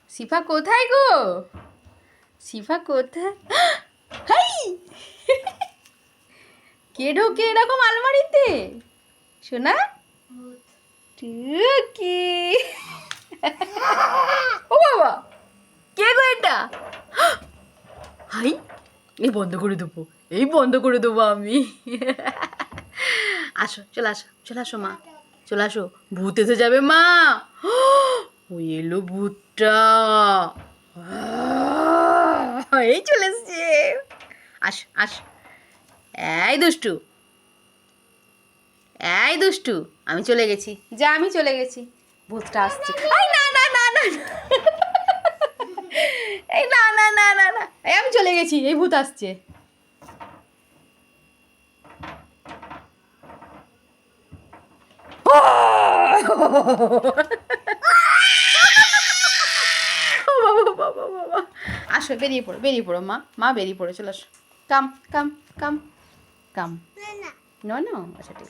শিফা কোথায় গো? শিফা কোথায়? হাই! কে ঢোকে এরকম আলমারিতে? শোনা টুকি। ও বাবা, কে গো এটা? হাই, এই বন্ধ করে দেবো, এই বন্ধ করে দেবো আমি। আসো, চলে আসো, চলে আসো মা, চলে আসো। ভূত এসে যাবে মা। ওই এলো ভূতটা। এই চলে এসছে। আস আস। এই দুষ্টু, এই দুষ্টু, আমি চলে গেছি, যা আমি চলে গেছি। ভূতটা আসছে। এই না না না না, এই না না না না না, এই আমি চলে গেছি, এই ভূত আসছে। আসো, বেরিয়ে পড়ো, বেরিয়ে পড়ো মা, মা বেরিয়ে পড়ো, চলে আসো। কাম কাম কাম কাম। নো নো, আচ্ছা ঠিক।